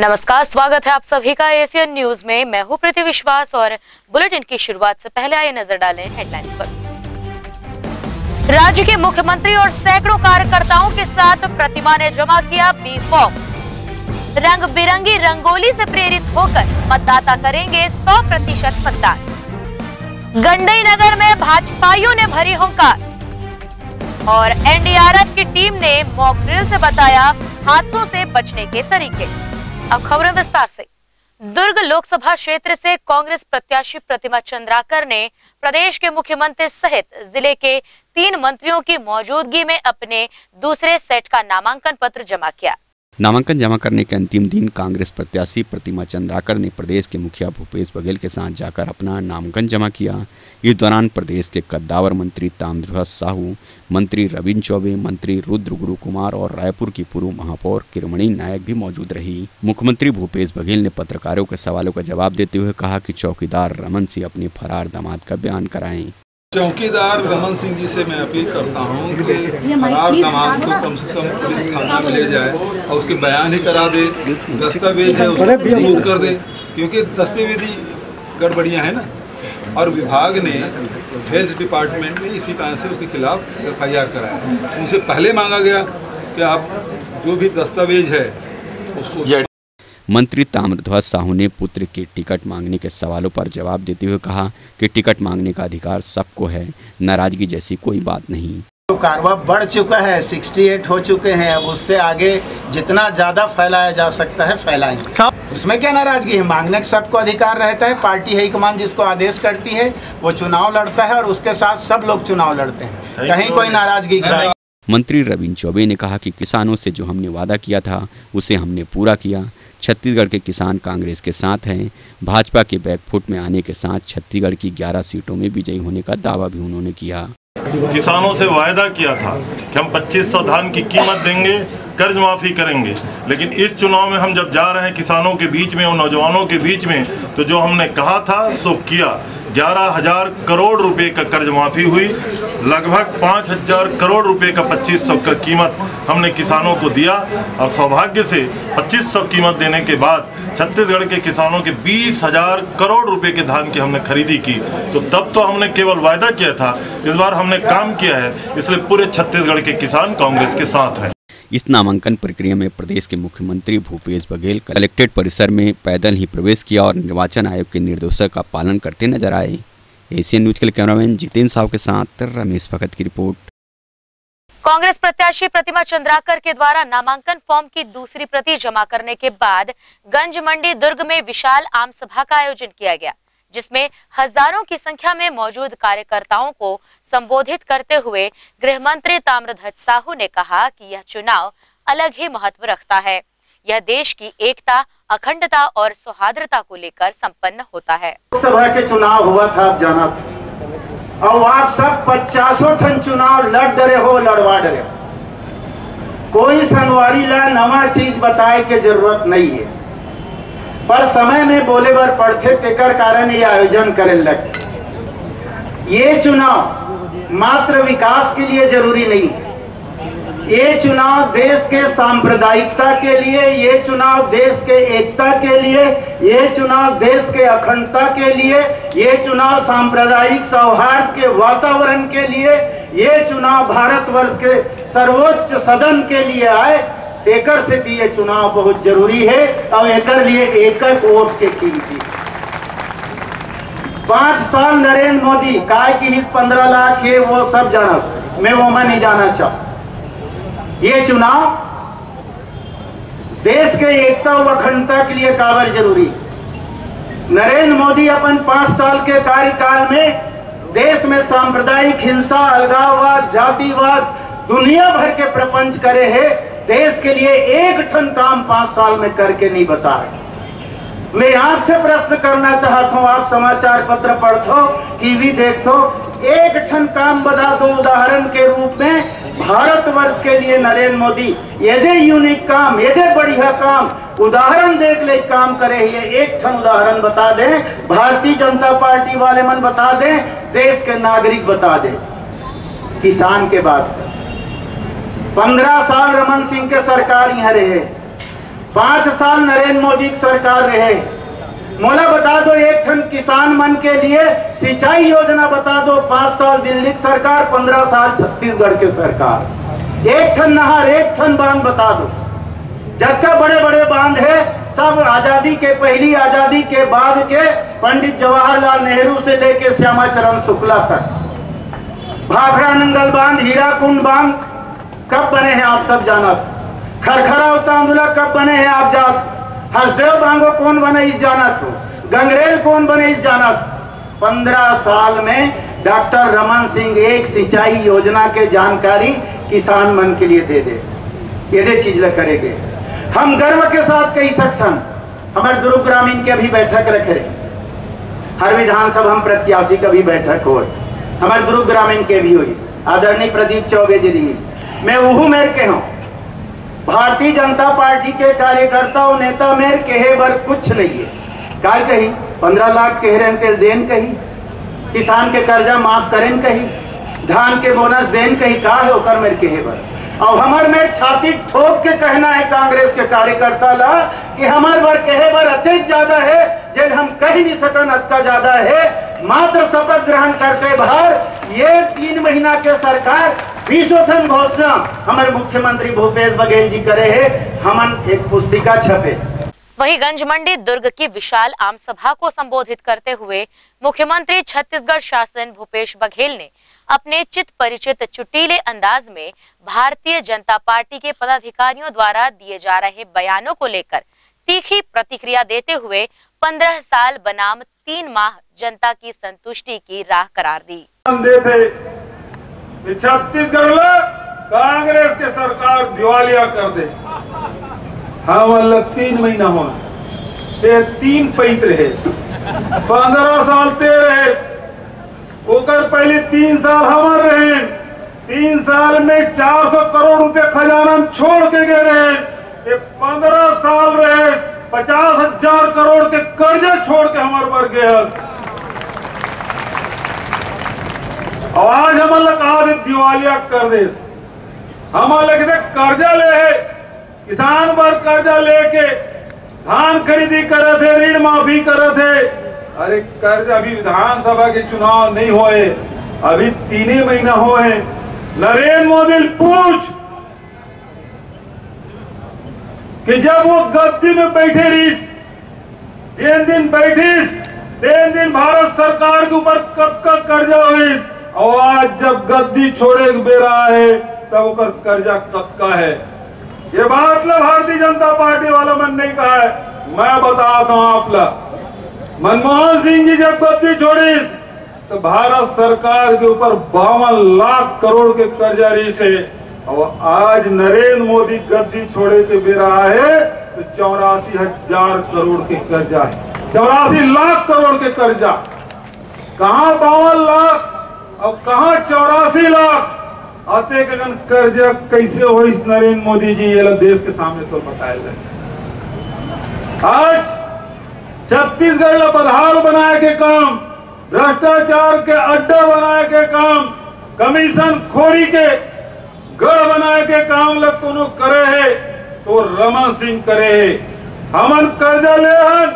नमस्कार, स्वागत है आप सभी का एशियन न्यूज में। मैं हूं प्रीति विश्वास और बुलेटिन की शुरुआत से पहले आइए नजर डालें हेडलाइंस पर। राज्य के मुख्यमंत्री और सैकड़ों कार्यकर्ताओं के साथ प्रतिमा ने जमा किया बी फॉर्म। रंग बिरंगी रंगोली से प्रेरित होकर मतदाता करेंगे 100% मतदान। गंडई नगर में भाजपाइयों ने भरी हुंकार और एनडीआरएफ की टीम ने मॉक ड्रिल से बताया हादसों से बचने के तरीके। अब खबरें विस्तार से। दुर्ग लोकसभा क्षेत्र से कांग्रेस प्रत्याशी प्रतिमा चंद्राकर ने प्रदेश के मुख्यमंत्री सहित जिले के 3 मंत्रियों की मौजूदगी में अपने दूसरे सेट का नामांकन पत्र जमा किया। नामांकन जमा करने के अंतिम दिन कांग्रेस प्रत्याशी प्रतिमा चंद्राकर ने प्रदेश के मुखिया भूपेश बघेल के साथ जाकर अपना नामांकन जमा किया। इस दौरान प्रदेश के कद्दावर मंत्री ताम्रध्वज साहू, मंत्री रविंद्र चौबे, मंत्री रुद्र गुरु कुमार और रायपुर की पूर्व महापौर किरमणी नायक भी मौजूद रही। मुख्यमंत्री भूपेश बघेल ने पत्रकारों के सवालों का जवाब देते हुए कहा कि चौकीदार रमन सिंह अपने फरार दामाद का बयान कराएं। चौकीदार रमन सिंह जी से मैं अपील करता हूं कि फरार दामाद को कम से कम पुलिस थाना में ले जाए और उसके बयान ही करा दे, दस्तावेज है उसको सबूत कर दे, क्योंकि दस्तावेजी गड़बड़ियां हैं ना। और विभाग ने हेल्थ डिपार्टमेंट ने इसी कारण से उसके खिलाफ FIR कराया। उनसे पहले मांगा गया कि आप जो भी दस्तावेज है उसको। मंत्री ताम्रध्वज साहू ने पुत्र के टिकट मांगने के सवालों पर जवाब देते हुए कहा कि टिकट मांगने का अधिकार सबको है, नाराजगी जैसी कोई बात नहीं। तो कारवा बढ़ चुका है, 68 हो चुके हैं, अब उससे आगे जितना ज़्यादा फैलाया जा सकता है फैलाएंगे। उसमें क्या नाराजगी है? मांगने का सबको अधिकार रहता है। पार्टी हाईकमान जिसको आदेश करती है वो चुनाव लड़ता है और उसके साथ सब लोग चुनाव लड़ते हैं, कहीं कोई नाराजगी का। मंत्री रविंद्र चौबे ने कहा कि किसानों से जो हमने वादा किया था उसे हमने पूरा किया। छत्तीसगढ़ के किसान कांग्रेस के साथ हैं। भाजपा के बैकफुट में आने के साथ छत्तीसगढ़ की 11 सीटों में विजयी होने का दावा भी उन्होंने किया। किसानों से वायदा किया था कि हम 2500 धान की कीमत देंगे, कर्ज माफी करेंगे, लेकिन इस चुनाव में हम जब जा रहे हैं किसानों के बीच में और नौजवानों के बीच में, तो जो हमने कहा था सो किया। 11,000 करोड़ रुपए का कर्ज माफी हुई, लगभग 5,000 करोड़ रुपए का 2500 का कीमत हमने किसानों को दिया और सौभाग्य से 2500 कीमत देने के बाद छत्तीसगढ़ के किसानों के 20,000 करोड़ रुपए के धान की हमने खरीदी की। तो तब तो हमने केवल वायदा किया था, इस बार हमने काम किया है, इसलिए पूरे छत्तीसगढ़ के किसान कांग्रेस के साथ हैं। इस नामांकन प्रक्रिया में प्रदेश के मुख्यमंत्री भूपेश बघेल कलेक्ट्रेट परिसर में पैदल ही प्रवेश किया और निर्वाचन आयोग के निर्देशों का पालन करते नजर आए। एशियन न्यूज के लिए कैमरामैन जितेंद्र साहू के साथ रमेश भगत की रिपोर्ट। कांग्रेस प्रत्याशी प्रतिमा चंद्राकर के द्वारा नामांकन फॉर्म की दूसरी प्रति जमा करने के बाद गंज मंडी दुर्ग में विशाल आम सभा का आयोजन किया गया, जिसमें हजारों की संख्या में मौजूद कार्यकर्ताओं को संबोधित करते हुए गृह मंत्री ताम्रध्वज साहू ने कहा कि यह चुनाव अलग ही महत्व रखता है। यह देश की एकता, अखंडता और सौहार्दता को लेकर संपन्न होता है। लोकसभा के चुनाव हुआ था, आप जाना था, और आप सब 50 ठन चुनाव लड़ डरे हो, लड़वा डरे हो। कोई संगवारी ला नवा चीज बताए के जरूरत नहीं है, पर समय में बोले बर पड़थे, तेकर कारण ये आयोजन करे लगे। ये चुनाव मात्र विकास के लिए जरूरी नहीं, ये चुनाव देश के सांप्रदायिकता के लिए, ये चुनाव देश के एकता के लिए, ये चुनाव देश के अखंडता के लिए, ये चुनाव सांप्रदायिक सौहार्द के वातावरण के लिए, ये चुनाव भारतवर्ष के सर्वोच्च सदन के लिए आए। तेकर से ये चुनाव बहुत जरूरी है और एकर लिए एक वोट के कीमती। 5 साल नरेंद्र मोदी काय की हिस्स 15 लाख है, वो सब जाना, मैं वो नहीं जाना चाहूँ। ये चुनाव देश के एकता और अखंडता के लिए काबर जरूरी। नरेंद्र मोदी अपन 5 साल के कार्यकाल में देश में सांप्रदायिक हिंसा, अलगाववाद, जातिवाद, दुनिया भर के प्रपंच करे है। देश के लिए एक ठन काम 5 साल में करके नहीं बताए। मैं आपसे प्रश्न करना चाहता हूँ, आप समाचार पत्र पढ़ो, टीवी देखो, एक ठन काम बता दो उदाहरण के रूप में भारतवर्ष के लिए नरेंद्र मोदी यदि यूनिक काम, यदि बढ़िया काम, उदाहरण देख ले काम करे। ये एक ठन उदाहरण बता दें, भारतीय जनता पार्टी वाले मन बता दें, देश के नागरिक बता दें। किसान के बात 15 साल रमन सिंह के सरकार यहाँ रहे, 5 साल नरेंद्र मोदी की सरकार रहे। मोला बता दो, एक ठन किसान मन के लिए सिंचाई योजना बता दो। 5 साल दिल्ली की सरकार, 15 साल छत्तीसगढ़ की सरकार। एक ठन नहर, एक ठन बांध बता दो। जितना बड़े बड़े बांध है सब आजादी के, पहली आजादी के बाद के पंडित जवाहरलाल नेहरू से लेके श्यामा चरण शुक्ला तक। भाखड़ा नंगल बांध, हीराकुंड बांध कब बने हैं आप सब जानत। खरखरा तांदुला कब बने हैं आप जात। हसदेव बांगो कौन बने इस जानत हो। गंगरेल कौन बने इस जानत। 15 साल में डॉक्टर रमन सिंह एक सिंचाई योजना के जानकारी किसान मन के लिए दे दे, ये चीज ल करेंगे। हम गर्व के साथ कही सकथन, हमारे दुर्ग ग्रामीण के भी बैठक रखे रहे, हर विधानसभा हम प्रत्याशी का भी बैठक हो, हमारे दुर्ग ग्रामीण के भी हुई। आदरणीय प्रदीप चौबे जी रहीस, मैं वहू मेर के हूँ। भारतीय जनता पार्टी के कार्यकर्ता और नेता मेर कहे बर कुछ नहीं है। काय कही 15 लाख कह रहे तेल देन कही, किसान के कर्जा माफ करें कही, धान के बोनस देन कही, का है ओकर मेर कहे बर। और हमार मेरे छाती ठोक के कहना है कांग्रेस के कार्यकर्ता ला कि हमार बार कहे बार अत्यधिक ज्यादा है, जेल हम कह नहीं सकन अतका ज्यादा है। मात्र शपथ ग्रहण करते बाहर ये 3 महीना के सरकार 20 घोषणा हमारे मुख्यमंत्री भूपेश बघेल जी करे है, हमन एक पुस्तिका छपे। वहीं गंज मंडी दुर्ग की विशाल आम सभा को संबोधित करते हुए मुख्यमंत्री छत्तीसगढ़ शासन भूपेश बघेल ने अपने चित परिचित चुटीले अंदाज में भारतीय जनता पार्टी के पदाधिकारियों द्वारा दिए जा रहे बयानों को लेकर तीखी प्रतिक्रिया देते हुए 15 साल बनाम 3 माह जनता की संतुष्टि की राह करार दी। छत्तीसगढ़ कांग्रेस के सरकार दिवालिया कर दे। हम 3 महीना हो 3 पैंत रहे, 15 साल ते रहे, ओकर पहले 3 साल हमार रहे। 3 साल में 400 करोड़ रुपए खजाना छोड़ के गए रहे। ये 15 साल रहे 50,000 करोड़ के कर्जे छोड़ के हमारे पर गए। और आज हमारे कहा दिवालिया कर दे। हमारे कर्जा ले, किसान पर कर्जा लेके धान खरीदी करे थे, ऋण माफी करे थे। अरे कर्ज अभी विधानसभा के चुनाव नहीं हुए, अभी 3 महीना हुए। नरेंद्र मोदी पूछ कि जब वो गद्दी में बैठे रही, 3 दिन बैठीस, 3 दिन भारत सरकार के ऊपर कब का कर्जा हुई। और आज जब गद्दी छोड़े के बेरा है तब वो कर्जा कब का है। ये बात भारतीय जनता पार्टी वालों ने नहीं कहा है, मैं बताता हूं आप लोग। मनमोहन सिंह जी जब गद्दी छोड़ी तो भारत सरकार के ऊपर 52 लाख करोड़ के कर्जा रही से, और आज नरेंद्र मोदी गद्दी छोड़े के बेरा है तो 84,000 करोड़ के कर्जा है। 84 लाख करोड़ के कर्जा, कहाँ 52 लाख और कहाँ 84 लाख। आते कर्जा कैसे हो इस नरेंद्र मोदी जी ये देश के सामने तो बताया। आज छत्तीसगढ़ बदहाल बनाए के काम, भ्रष्टाचार के अड्डा बनाए के काम, कमीशन खोरी के गढ़ बनाए के काम लग कोनो करे है तो रमन सिंह करे है। हमन कर्जा ले हन,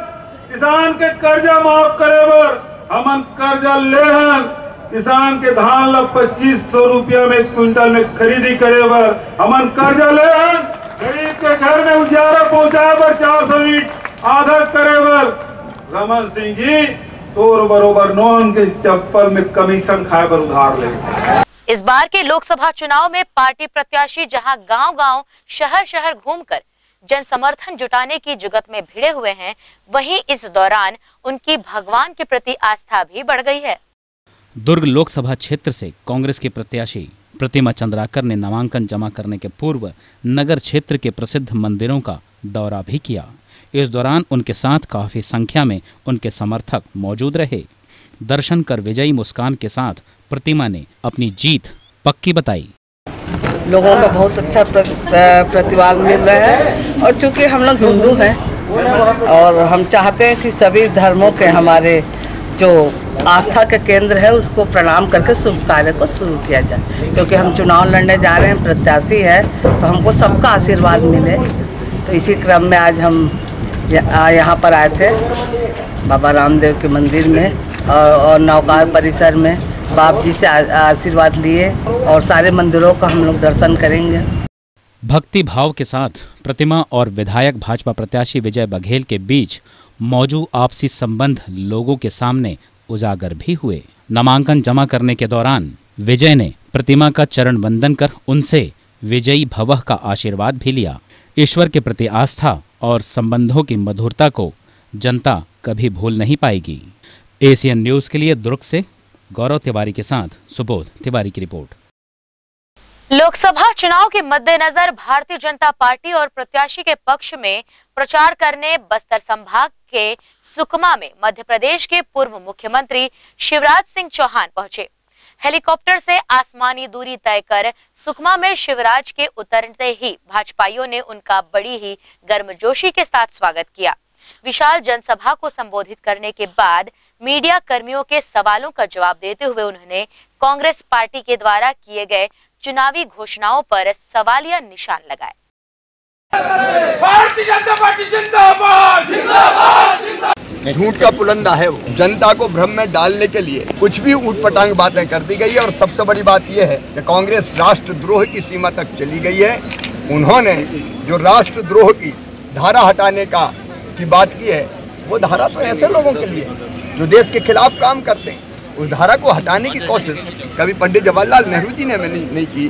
किसान के कर्जा माफ करे बर हमन कर्जा ले हन। किसान के धान ला 2500 रुपया में क्विंटल में खरीदी करे बर हमन कर्जा ले हन। गरीब के घर में उजाला पहुंचाए बर 400 ईंट आधा करे बर रमन सिंह जी तोर बरोबर नौन के चप्पल में कमीशन खाए बर उधार ले। इस बार के लोकसभा चुनाव में पार्टी प्रत्याशी जहां गांव-गांव, शहर-शहर घूमकर जन समर्थन जुटाने की जुगत में भिड़े हुए हैं, वहीं इस दौरान उनकी भगवान के प्रति आस्था भी बढ़ गई है। दुर्ग लोकसभा क्षेत्र से कांग्रेस के प्रत्याशी प्रतिमा चंद्राकर ने नामांकन जमा करने के पूर्व नगर क्षेत्र के प्रसिद्ध मंदिरों का दौरा भी किया। इस दौरान उनके साथ काफी संख्या में उनके समर्थक मौजूद रहे। दर्शन कर विजयी मुस्कान के साथ प्रतिमा ने अपनी जीत पक्की बताई। लोगों का बहुत अच्छा प्रतिवाद मिल रहा है, और चूंकि हम लोग हिंदू हैं और हम चाहते हैं कि सभी धर्मों के हमारे जो आस्था का केंद्र है उसको प्रणाम करके शुभ कार्य को शुरू किया जाए। क्योंकि हम चुनाव लड़ने जा रहे हैं, प्रत्याशी है, तो हमको सबका आशीर्वाद मिले, तो इसी क्रम में आज हम यहाँ पर आए थे बाबा रामदेव के मंदिर में और नौकार परिसर में बाप जी से आशीर्वाद लिए और सारे मंदिरों का हम लोग दर्शन करेंगे। भक्ति भाव के साथ प्रतिमा और विधायक भाजपा प्रत्याशी विजय बघेल के बीच मौजूद आपसी संबंध लोगों के सामने उजागर भी हुए। नामांकन जमा करने के दौरान विजय ने प्रतिमा का चरण वंदन कर उनसे विजयी भवः का आशीर्वाद भी लिया। ईश्वर के प्रति आस्था और संबंधों की मधुरता को जनता कभी भूल नहीं पाएगी। एशियन न्यूज के लिए दुर्ग से गौरव तिवारी के साथ सुबोध तिवारी की रिपोर्ट। लोकसभा चुनाव के मद्देनजर भारतीय जनता पार्टी और प्रत्याशी के पक्ष में प्रचार करने बस्तर संभाग के सुकमा में मध्य प्रदेश के पूर्व मुख्यमंत्री शिवराज सिंह चौहान पहुंचे। हेलीकॉप्टर से आसमानी दूरी तय कर सुकमा में शिवराज के उतरते ही भाजपाइयों ने उनका बड़ी ही गर्मजोशी के साथ स्वागत किया। विशाल जनसभा को संबोधित करने के बाद मीडिया कर्मियों के सवालों का जवाब देते हुए उन्होंने कांग्रेस पार्टी के द्वारा किए गए चुनावी घोषणाओं पर सवालिया निशान लगाए। भारतीय जनता पार्टी जिंदाबाद जिंदाबाद जिंदाबाद। झूठ का पुलंदा है वो। जनता को भ्रम में डालने के लिए कुछ भी ऊटपटांग बातें कर दी गई है और सबसे बड़ी बात यह है कि कांग्रेस राष्ट्रद्रोह की सीमा तक चली गई है। उन्होंने जो राष्ट्रद्रोह की धारा हटाने की बात की है, वो धारा तो ऐसे लोगों के लिए जो देश के खिलाफ काम करते हैं। उस धारा को हटाने की कोशिश कभी पंडित जवाहरलाल नेहरू जी ने नहीं की।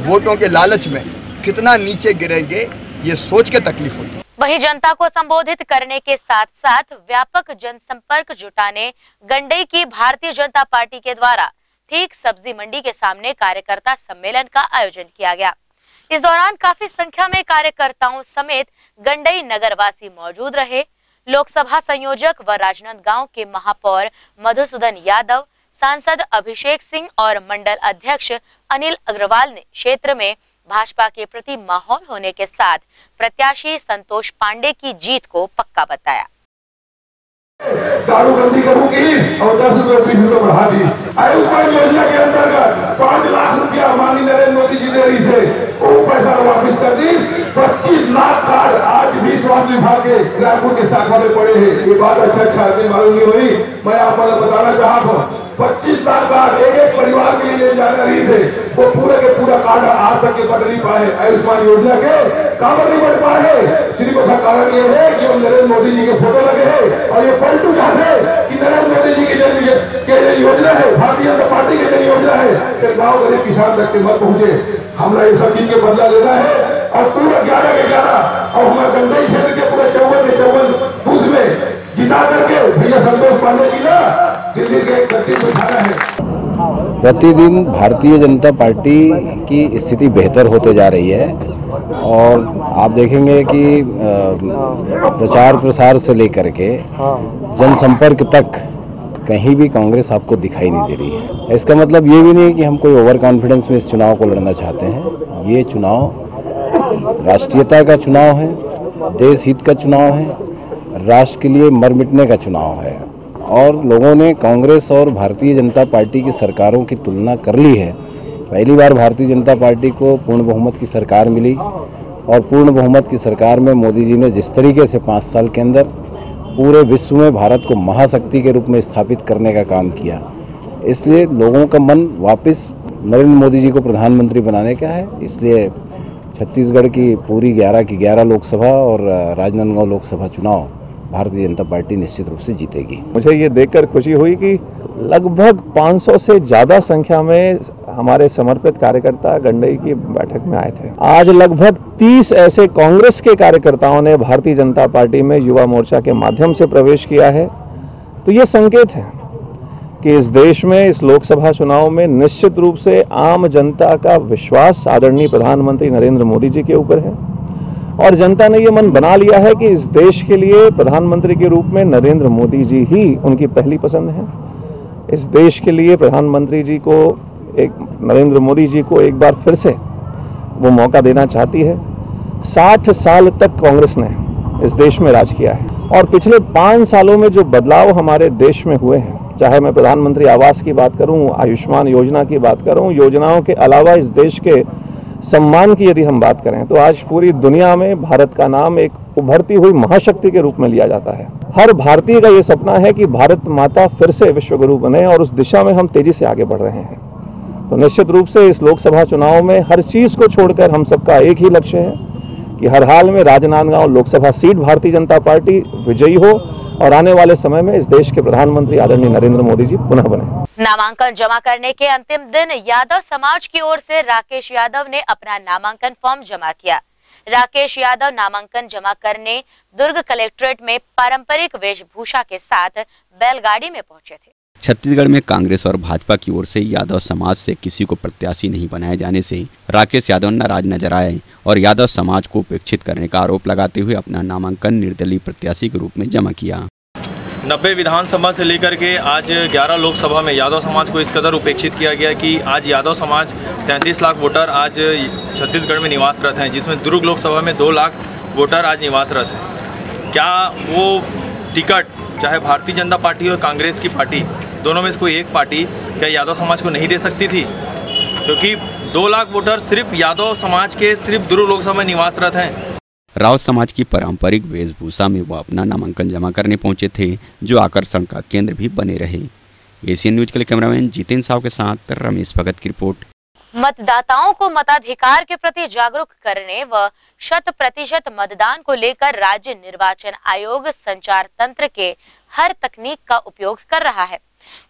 वोटों के लालच में कितना नीचे गिरेंगे ये सोच के तकलीफ होती है। वहीं जनता को संबोधित करने के साथ साथ व्यापक जनसंपर्क जुटाने गंडई की भारतीय जनता पार्टी के द्वारा ठीक सब्जी मंडी के सामने कार्यकर्ता सम्मेलन का आयोजन किया गया। इस दौरान काफी संख्या में कार्यकर्ताओं समेत गंडई नगरवासी मौजूद रहे। लोकसभा संयोजक व राजनांदगांव के महापौर मधुसूदन यादव, सांसद अभिषेक सिंह और मंडल अध्यक्ष अनिल अग्रवाल ने क्षेत्र में भाजपा के प्रति माहौल होने के साथ प्रत्याशी संतोष पांडे की जीत को पक्का बताया। दारूबंदी करूंगी और 10 रुपए 20 रुपए बढ़ा दी। आयुष्मान योजना के अंतर्गत 5 लाख रुपया माननीय नरेंद्र मोदी जी ने से वो पैसा वापस कर दी। 25 लाख कार्ड आज भी स्वास्थ्य विभाग के रायपुर के शाखा में पड़े हैं। ये बात अच्छा आदमी मालूम नहीं हुई। मैं आपको बताना चाहता हूँ 25 लाख कार्ड एक परिवार के लिए जाने रही थे, वो पूरे के पूरा कार्ड आज तक के बढ़ नहीं पाए। आयुष्मान योजना के कागज नहीं बढ़ पाए। सिर्फ उसका कारण ये है कि नरेंद्र मोदी जी के फोटो लगे हैं और ये पलटू जाने कि नरेंद्र मोदी जी की जो योजना है, भारतीय जनता पार्टी की जो योजना है, फिर गाँव गरीब किसान तक के मत पहुंचे। हमने ये सब चीज के बदला लेना है और पूरा 11 के 11 और हमारे गंडई क्षेत्र के पूरे 54 के 54 बूथ में जिता करके भैया संतोष पांडे जी ना दिल्ली के गद्दी पे उठाना है। प्रतिदिन भारतीय जनता पार्टी की स्थिति बेहतर होते जा रही है और आप देखेंगे कि प्रचार प्रसार से लेकर के जनसंपर्क तक कहीं भी कांग्रेस आपको दिखाई नहीं दे रही है। इसका मतलब ये भी नहीं कि हम कोई ओवर कॉन्फिडेंस में इस चुनाव को लड़ना चाहते हैं। ये चुनाव राष्ट्रीयता का चुनाव है, देश हित का चुनाव है, राष्ट्र के लिए मर मिटने का चुनाव है और लोगों ने कांग्रेस और भारतीय जनता पार्टी की सरकारों की तुलना कर ली है। पहली बार भारतीय जनता पार्टी को पूर्ण बहुमत की सरकार मिली और पूर्ण बहुमत की सरकार में मोदी जी ने जिस तरीके से 5 साल के अंदर पूरे विश्व में भारत को महाशक्ति के रूप में स्थापित करने का काम किया, इसलिए लोगों का मन वापस नरेंद्र मोदी जी को प्रधानमंत्री बनाने का है। इसलिए छत्तीसगढ़ की पूरी 11 की 11 लोकसभा और राजनांदगांव लोकसभा चुनाव भारतीय जनता पार्टी निश्चित रूप से जीतेगी। मुझे ये देखकर खुशी हुई कि लगभग 500 से ज़्यादा संख्या में हमारे समर्पित कार्यकर्ता गंडई की बैठक में आए थे। आज लगभग 30 ऐसे कांग्रेस के कार्यकर्ताओं ने भारतीय जनता पार्टी में युवा मोर्चा के माध्यम से प्रवेश किया है। तो ये संकेत है कि इस देश में इस लोकसभा चुनाव में निश्चित रूप से आम जनता का विश्वास आदरणीय प्रधानमंत्री नरेंद्र मोदी जी के ऊपर है और जनता ने ये मन बना लिया है कि इस देश के लिए प्रधानमंत्री के रूप में नरेंद्र मोदी जी ही उनकी पहली पसंद है। इस देश के लिए प्रधानमंत्री जी को नरेंद्र मोदी जी को एक बार फिर से वो मौका देना चाहती है। 60 साल तक कांग्रेस ने इस देश में राज किया है और पिछले 5 सालों में जो बदलाव हमारे देश में हुए हैं, चाहे मैं प्रधानमंत्री आवास की बात करूं, आयुष्मान योजना की बात करूं, योजनाओं के अलावा इस देश के सम्मान की यदि हम बात करें तो आज पूरी दुनिया में भारत का नाम एक उभरती हुई महाशक्ति के रूप में लिया जाता है। हर भारतीय का ये सपना है कि भारत माता फिर से विश्वगुरु बने और उस दिशा में हम तेजी से आगे बढ़ रहे हैं। तो निश्चित रूप से इस लोकसभा चुनाव में हर चीज़ को छोड़कर हम सबका एक ही लक्ष्य है कि हर हाल में राजनांदगांव लोकसभा सीट भारतीय जनता पार्टी विजयी हो और आने वाले समय में इस देश के प्रधानमंत्री आदरणीय नरेंद्र मोदी जी पुनः बने। नामांकन जमा करने के अंतिम दिन यादव समाज की ओर से राकेश यादव ने अपना नामांकन फॉर्म जमा किया। राकेश यादव नामांकन जमा करने दुर्ग कलेक्ट्रेट में पारंपरिक वेशभूषा के साथ बैलगाड़ी में पहुंचे थे। छत्तीसगढ़ में कांग्रेस और भाजपा की ओर से यादव समाज से किसी को प्रत्याशी नहीं बनाए जाने से राकेश यादव नाराज नजर आए और यादव समाज को उपेक्षित करने का आरोप लगाते हुए अपना नामांकन निर्दलीय प्रत्याशी के रूप में जमा किया। 90 विधानसभा से लेकर के आज 11 लोकसभा में यादव समाज को इस कदर उपेक्षित किया गया कि आज यादव समाज 33 लाख वोटर आज छत्तीसगढ़ में निवासरत हैं, जिसमें दुर्ग लोकसभा में 2 लाख वोटर आज निवासरत हैं। क्या वो टिकट चाहे भारतीय जनता पार्टी और कांग्रेस की पार्टी दोनों में से कोई एक पार्टी क्या यादव समाज को नहीं दे सकती थी? क्योंकि 2 लाख वोटर सिर्फ यादव समाज के सिर्फ दुर्ग लोकसभा में निवासरत हैं। राउत समाज की पारंपरिक वेशभूषा में वह अपना नामांकन जमा करने पहुंचे थे, जो आकर्षण का केंद्र भी बने रहे। एशियन न्यूज के लिए कैमरामैन जितेंद्र साव के साथ रमेश भगत की रिपोर्ट। मतदाताओं को मताधिकार के प्रति जागरूक करने व 100% मतदान को लेकर राज्य निर्वाचन आयोग संचार तंत्र के हर तकनीक का उपयोग कर रहा है।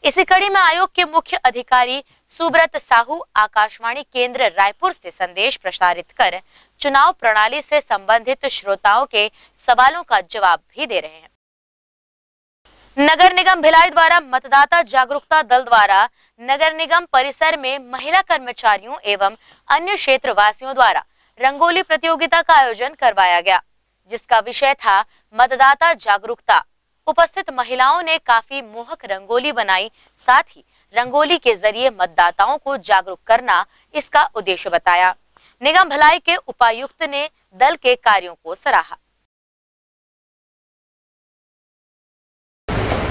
इसी कड़ी में आयोग के मुख्य अधिकारी सुब्रत साहू आकाशवाणी केंद्र रायपुर से संदेश प्रसारित कर चुनाव प्रणाली से संबंधित श्रोताओं के सवालों का जवाब भी दे रहे हैं। नगर निगम भिलाई द्वारा मतदाता जागरूकता दल द्वारा नगर निगम परिसर में महिला कर्मचारियों एवं अन्य क्षेत्रवासियों द्वारा रंगोली प्रतियोगिता का आयोजन करवाया गया, जिसका विषय था मतदाता जागरूकता। उपस्थित महिलाओं ने काफी मोहक रंगोली बनाई, साथ ही रंगोली के जरिए मतदाताओं को जागरूक करना इसका उद्देश्य बताया। निगम भिलाई के उपायुक्त ने दल के कार्यों को सराहा।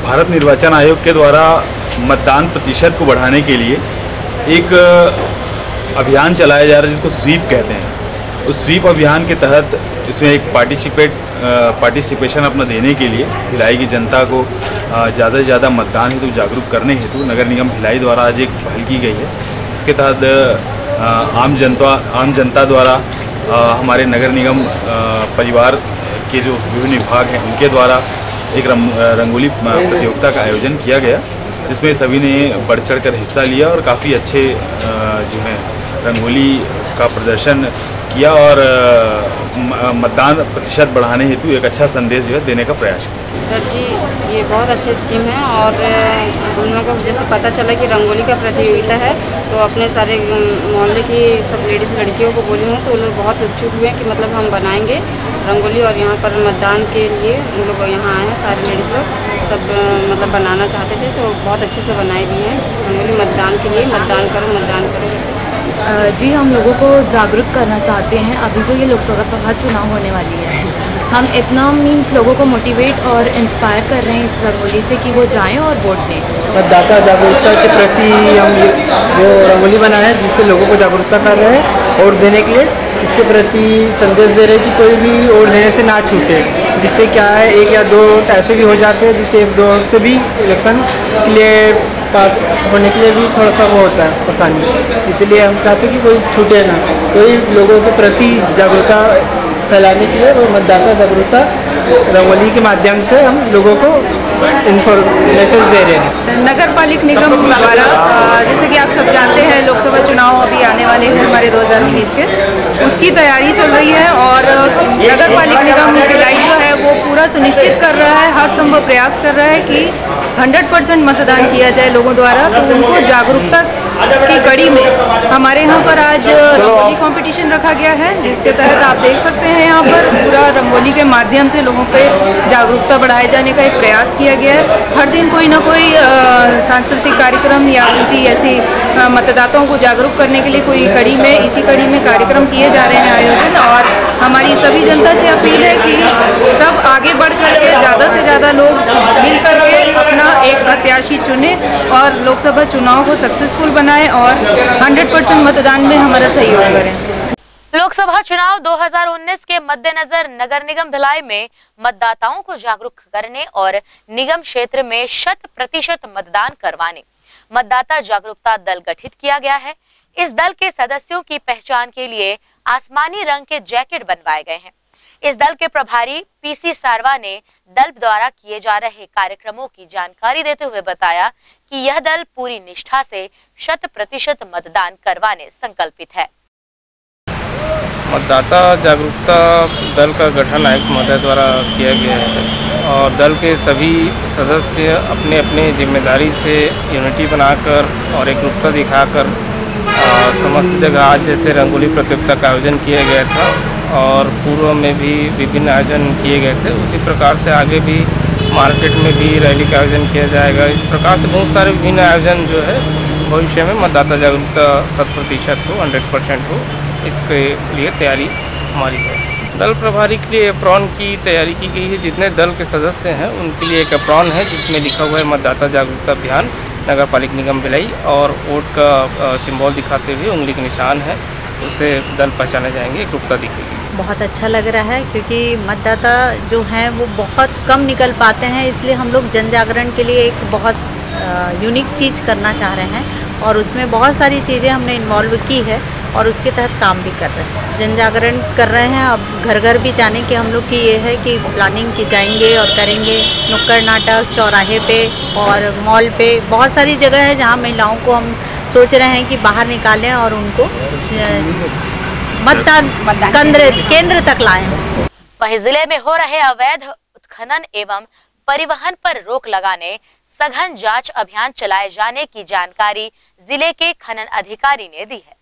भारत निर्वाचन आयोग के द्वारा मतदान प्रतिशत को बढ़ाने के लिए एक अभियान चलाया जा रहा है, जिसको स्वीप कहते हैं। उस स्वीप अभियान के तहत इसमें एक पार्टिसिपेशन अपना देने के लिए भिलाई की जनता को ज़्यादा से ज़्यादा मतदान हेतु जागरूक करने हेतु नगर निगम भिलाई द्वारा आज एक पहल की गई है, जिसके तहत आम जनता द्वारा हमारे नगर निगम परिवार के जो विभिन्न विभाग हैं उनके द्वारा एक रंगोली प्रतियोगिता का आयोजन किया गया, जिसमें सभी ने बढ़ चढ़ कर हिस्सा लिया और काफ़ी अच्छे जो है रंगोली का प्रदर्शन किया और मतदान प्रतिशत बढ़ाने हेतु एक अच्छा संदेश जो है देने का प्रयास किया। सर जी, ये बहुत अच्छी स्कीम है और उन लोगों को जैसे पता चला कि रंगोली का प्रतियोगिता है तो अपने सारे मोहल्ले की सब लेडीज़ लड़कियों को बोली हूँ, तो वो लोग बहुत उत्सुक हुए कि मतलब हम बनाएंगे रंगोली और यहाँ पर मतदान के लिए उन लोग यहाँ आए हैं, सारे लेडीज़ लोग सब मतलब बनाना चाहते थे तो बहुत अच्छे से बनाई भी हैं रंगोली मतदान के लिए। मतदान करो, मतदान करो। जी, हम लोगों को जागरूक करना चाहते हैं। अभी जो ये लोकसभा चुनाव होने वाली है, हम इतना मीन्स लोगों को मोटिवेट और इंस्पायर कर रहे हैं इस रंगोली से कि वो जाएं और वोट दें। मतदाता जागरूकता के प्रति हम वो रंगोली बनाए हैं, जिससे लोगों को जागरूकता कर रहे हैं वोट देने के लिए। इसके प्रति संदेश दे रहे हैं कि कोई भी वोट देने से ना छूटे, जिससे क्या है 1 या 2 वोट ऐसे भी हो जाते हैं जिससे 1-2 वोट से भी इलेक्शन के लिए पास होने के लिए भी थोड़ा सा वो होता है परेशानी। इसलिए हम चाहते हैं कि कोई छूटे ना, कोई लोगों के प्रति जागरूकता फैलाने के लिए वो मतदाता जागरूकता रंगोली के माध्यम से हम लोगों को मैसेज दे रहे हैं। नगर पालिक निगम द्वारा जैसे कि आप सब जानते हैं लोकसभा चुनाव अभी आने वाले हैं हमारे 2019 के, उसकी तैयारी चल रही है और नगर पालिक निगम भिलाई जो है वो पूरा सुनिश्चित कर रहा है, हर संभव प्रयास कर रहा है कि 100% मतदान किया जाए लोगों द्वारा। तो उनको जागरूकता की कड़ी में हमारे यहाँ पर आज रंगोली कंपटीशन रखा गया है, जिसके तहत आप देख सकते हैं यहाँ पर पूरा रंगोली के माध्यम से लोगों पे जागरूकता बढ़ाए जाने का एक प्रयास किया गया है। हर दिन कोई ना कोई सांस्कृतिक कार्यक्रम या किसी ऐसी मतदाताओं को जागरूक करने के लिए कोई इसी कड़ी में कार्यक्रम किए जा रहे हैं आयोजन। और हमारी सभी जनता से अपील है कि सब आगे बढ़ करके ज़्यादा से ज़्यादा लोग मिल करके अपना एक प्रत्याशी चुने और लोकसभा चुनाव को सक्सेसफुल बनाएं और 100% मतदान में हमारा सहयोग करें। लोकसभा चुनाव 2019 के मद्देनजर नगर निगम भिलाई में मतदाताओं को जागरूक करने और निगम क्षेत्र में 100% मतदान करवाने मतदाता जागरूकता दल गठित किया गया है। इस दल के सदस्यों की पहचान के लिए आसमानी रंग के जैकेट बनवाए गए हैं। इस दल के प्रभारी पीसी सारवा ने दल द्वारा किए जा रहे कार्यक्रमों की जानकारी देते हुए बताया कि यह दल पूरी निष्ठा से 100% मतदान करवाने संकल्पित है। मतदाता जागरूकता दल का गठन आयुक्त महोदय द्वारा किया गया है और दल के सभी सदस्य अपने अपने जिम्मेदारी से यूनिटी बनाकर और एकरूपता दिखाकर समस्त जगह आज जैसे रंगोली प्रतियोगिता का आयोजन किया गया था और पूर्व में भी विभिन्न आयोजन किए गए थे, उसी प्रकार से आगे भी मार्केट में भी रैली का आयोजन किया जाएगा। इस प्रकार से बहुत सारे विभिन्न आयोजन जो है भविष्य में मतदाता जागरूकता 100% हो, 100% हो, इसके लिए तैयारी हमारी है। दल प्रभारी के लिए एप्रॉन की तैयारी की गई है। जितने दल के सदस्य हैं उनके लिए एक एप्रॉन है जिसमें लिखा हुआ है मतदाता जागरूकता अभियान नगर पालिक निगम भिलाई और वोट का सिंबल दिखाते हुए उंगली के निशान है, उससे दल पहचाने जाएंगे, एकरूपता दिखेगी। बहुत अच्छा लग रहा है क्योंकि मतदाता जो हैं वो बहुत कम निकल पाते हैं, इसलिए हम लोग जन जागरण के लिए एक बहुत यूनिक चीज़ करना चाह रहे हैं और उसमें बहुत सारी चीज़ें हमने इन्वॉल्व की है और उसके तहत काम भी कर रहे हैं। जन जागरण कर रहे हैं। अब घर घर भी जाने की हम लोग की ये है कि प्लानिंग की जाएंगे और करेंगे नुक्कड़ नाटक चौराहे पे और मॉल पे, बहुत सारी जगह है जहाँ महिलाओं को हम सोच रहे हैं कि बाहर निकालें और उनको मतदान केंद्र तक लाएं। वहीं जिले में हो रहे अवैध उत्खनन एवं परिवहन पर रोक लगाने सघन जांच अभियान चलाए जाने की जानकारी जिले के खनन अधिकारी ने दी है।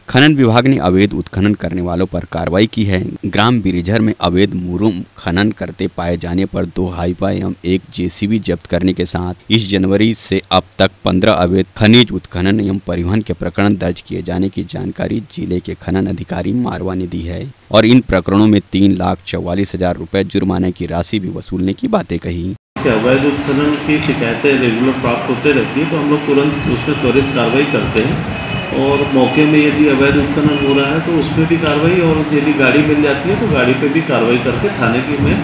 खनन विभाग ने अवैध उत्खनन करने वालों पर कार्रवाई की है। ग्राम बिरिझर में अवैध मुरुम खनन करते पाए जाने पर 2 हाइवा एवं 1 जेसीबी जब्त करने के साथ इस जनवरी से अब तक 15 अवैध खनिज उत्खनन एवं परिवहन के प्रकरण दर्ज किए जाने की जानकारी जिले के खनन अधिकारी मारवा ने दी है और इन प्रकरणों में 3,44,000 रुपए जुर्माने की राशि भी वसूलने की बातें कही। अवैध उत्खनन की शिकायतें रेगुलर प्राप्त होते रहती है तो हम लोग तुरंत उसमें त्वरित कार्रवाई करते हैं और मौके में यदि अवैध उत्खनन हो रहा है तो उसमें भी कार्रवाई और यदि गाड़ी मिल जाती है तो गाड़ी पे भी कार्रवाई करके थाने की में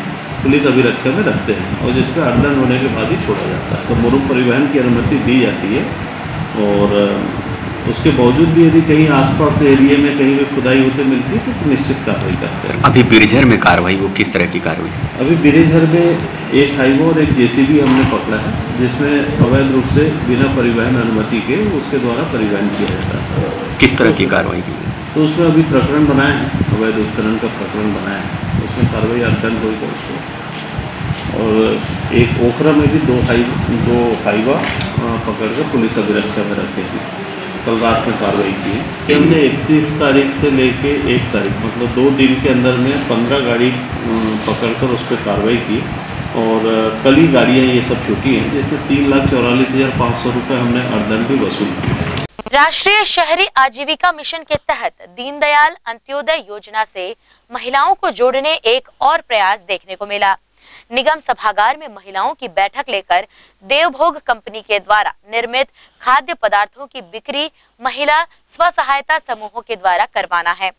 पुलिस अभिरक्षा में रखते हैं और जिस पर आर्डन होने के बाद ही छोड़ा जाता है। तो मुरुम परिवहन की अनुमति दी जाती है और उसके बावजूद भी यदि कहीं आसपास एरिया में कहीं भी खुदाई होते मिलती है तो निश्चित कार्रवाई करते हैं। अभी बिरिझर में कार्रवाई वो किस तरह की कार्रवाई? अभी बिरिझर में 1 हाइवा और 1 जेसीबी हमने पकड़ा है जिसमें अवैध रूप से बिना परिवहन अनुमति के उसके द्वारा परिवहन किया जाता है। किस तरह की कार्रवाई की गई? तो उसमें अभी प्रकरण बनाए हैं, अवैध उत्खनन का प्रकरण बनाया है, उसमें कार्रवाई अध्ययन होगा उसको। और एक ओखरा में भी 2 हाइवा पकड़कर पुलिस अभिरक्षा में रखेगी। कल रात में कार्रवाई की हमने 31 तारीख से लेके 1 तारीख मतलब 2 दिन के अंदर में 15 गाड़ी पकड़कर उस पर कार्रवाई की और कल ही गाड़ियाँ ये सब छूटी हैं जिसमें 3,44,500 रुपये हमने अर्धन भी वसूल किया। राष्ट्रीय शहरी आजीविका मिशन के तहत दीनदयाल अंत्योदय योजना से महिलाओं को जोड़ने एक और प्रयास देखने को मिला। निगम सभागार में महिलाओं की बैठक लेकर देवभोग कंपनी के द्वारा निर्मित खाद्य पदार्थों की बिक्री महिला स्व सहायता समूहों के द्वारा करवाना है।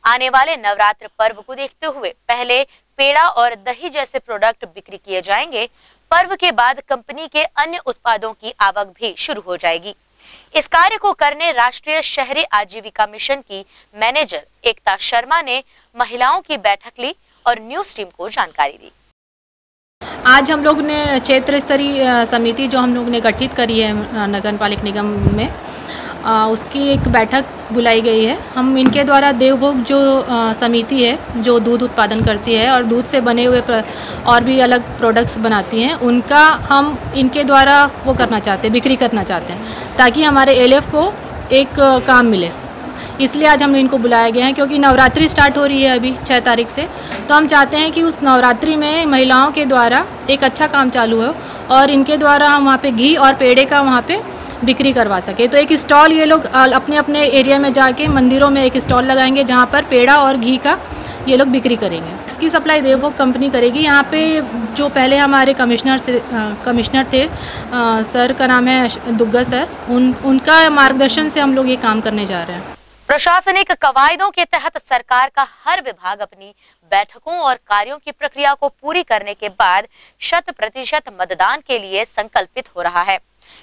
आने वाले नवरात्र पर्व को देखते हुए पहले पेड़ा और दही जैसे प्रोडक्ट बिक्री किए जाएंगे। पर्व के बाद कंपनी के अन्य उत्पादों की आवक भी शुरू हो जाएगी। इस कार्य को करने राष्ट्रीय शहरी आजीविका मिशन की मैनेजर एकता शर्मा ने महिलाओं की बैठक ली और न्यूज टीम को जानकारी दी। आज हम लोग ने क्षेत्र स्तरीय समिति जो हम लोग ने गठित करी है नगर पालिक निगम में उसकी एक बैठक बुलाई गई है। हम इनके द्वारा देवभोग जो समिति है जो दूध उत्पादन करती है और दूध से बने हुए और भी अलग प्रोडक्ट्स बनाती हैं उनका हम इनके द्वारा वो करना चाहते हैं, बिक्री करना चाहते हैं ताकि हमारे एलएफ को एक काम मिले। इसलिए आज हम इनको बुलाया गया है क्योंकि नवरात्रि स्टार्ट हो रही है अभी 6 तारीख से, तो हम चाहते हैं कि उस नवरात्रि में महिलाओं के द्वारा एक अच्छा काम चालू हो और इनके द्वारा हम वहाँ पे घी और पेड़े का वहाँ पे बिक्री करवा सके। तो एक स्टॉल ये लोग अपने अपने एरिया में जाके मंदिरों में एक स्टॉल लगाएंगे जहाँ पर पेड़ा और घी का ये लोग बिक्री करेंगे। इसकी सप्लाई देवभोग कंपनी करेगी। यहाँ पे जो पहले हमारे कमिश्नर थे सर का नाम है दुग्गा सर, उनका मार्गदर्शन से हम लोग ये काम करने जा रहे हैं। प्रशासनिक कवायदों के तहत सरकार का हर विभाग अपनी बैठकों और कार्यों की प्रक्रिया को पूरी करने के बाद 100% मतदान के लिए संकल्पित हो रहा है।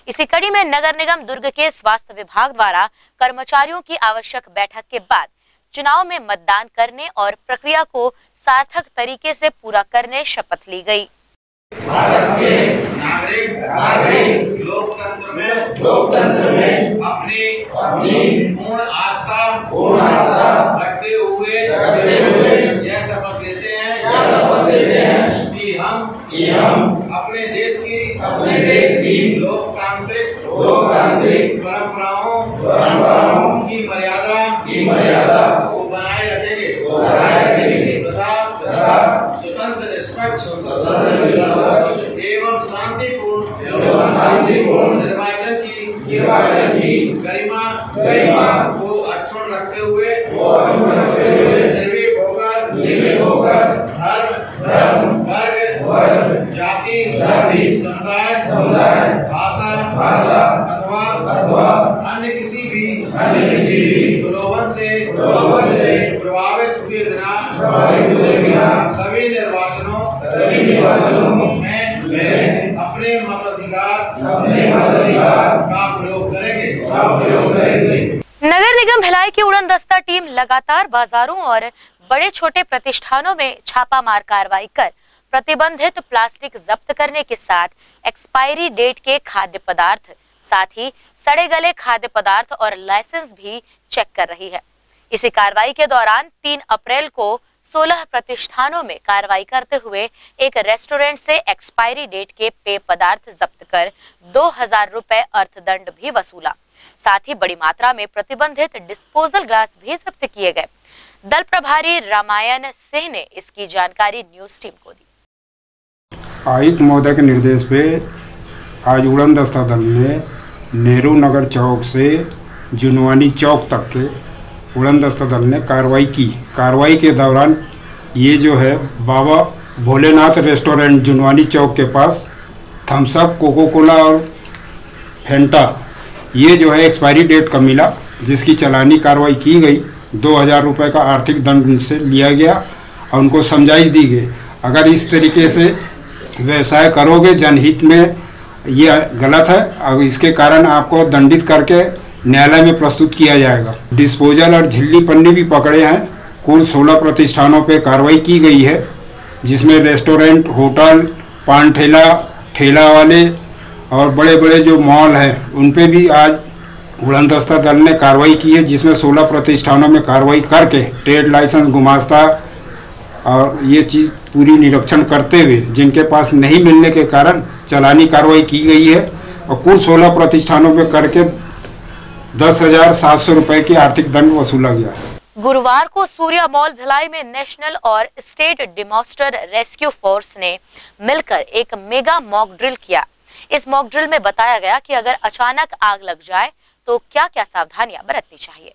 इसी कड़ी में नगर निगम दुर्ग के स्वास्थ्य विभाग द्वारा कर्मचारियों की आवश्यक बैठक के बाद चुनाव में मतदान करने और प्रक्रिया को सार्थक तरीके से पूरा करने शपथ ली गई। भारत के नागरिक लोकतंत्र में अपनी पूर्ण आस्था रखते हुए यह शपथ लेते हैं कि हम अपने देश की लोकतांत्रिक परंपराओं की मर्यादा को बनाए रखेंगे तथा स्वतंत्र निष्पक्ष एवं शांतिपूर्ण निर्वाचन की गरिमा को अक्षुण्ण रखते हुए निर्भीक होकर धर्म वर्ग जाति समुदाय भाषा अथवा अन्य किसी भी प्रलोभन से प्रभावित हुए बिना सभी निर्वाचनों में अपने मताधिकार का प्रयोग करेंगे। नगर निगम भिलाई की उड़न दस्ता टीम लगातार बाजारों और बड़े छोटे प्रतिष्ठानों में छापामार कार्रवाई कर प्रतिबंधित प्लास्टिक जब्त करने के साथ एक्सपायरी डेट के खाद्य पदार्थ, साथ ही सड़े गले खाद्य पदार्थ और लाइसेंस भी चेक कर रही है। इसी कार्रवाई के दौरान 3 अप्रैल को 16 प्रतिष्ठानों में कार्रवाई करते हुए एक रेस्टोरेंट से एक्सपायरी डेट के पेय पदार्थ जब्त कर 2000 रुपए अर्थदंड भी वसूला। साथ ही बड़ी मात्रा में प्रतिबंधित डिस्पोजल ग्लास भी जब्त किए गए। दल प्रभारी रामायण सिंह ने इसकी जानकारी न्यूज टीम को दी। आयुक्त महोदय के निर्देश पे आज उड़न दस्ता दल ने नेहरू नगर चौक से जुनवानी चौक तक के उड़न दस्ता दल ने कार्रवाई की। कार्रवाई के दौरान ये जो है बाबा भोलेनाथ रेस्टोरेंट जुनवानी चौक के पास थम्स अप, कोको कोला और फेंटा ये जो है एक्सपायरी डेट का मिला, जिसकी चालानी कार्रवाई की गई। 2000 रुपये का आर्थिक दंड उनसे लिया गया और उनको समझाइश दी गई, अगर इस तरीके से व्यवसाय करोगे जनहित में ये गलत है और इसके कारण आपको दंडित करके न्यायालय में प्रस्तुत किया जाएगा। डिस्पोजल और झिल्ली पन्नी भी पकड़े हैं। कुल 16 प्रतिष्ठानों पे कार्रवाई की गई है, जिसमें रेस्टोरेंट, होटल, पान ठेला, ठेला वाले और बड़े बड़े जो मॉल हैं उन पे भी आज उड़न दस्ता दल ने कार्रवाई की है, जिसमें 16 प्रतिष्ठानों में कार्रवाई करके ट्रेड लाइसेंस, गुमास्ता और ये चीज़ पूरी निरीक्षण करते हुए जिनके पास नहीं मिलने के कारण चालानी कार्रवाई की गई है और कुल 16 प्रतिष्ठानों में करके 10,700 रुपए की आर्थिक दंड वसूला गया है। गुरुवार को सूर्या मॉल भिलाई में नेशनल और स्टेट डिमॉन्स्टर रेस्क्यू फोर्स ने मिलकर एक मेगा मॉक ड्रिल किया। इस मॉक ड्रिल में बताया गया कि अगर अचानक आग लग जाए तो क्या क्या सावधानियां बरतनी चाहिए।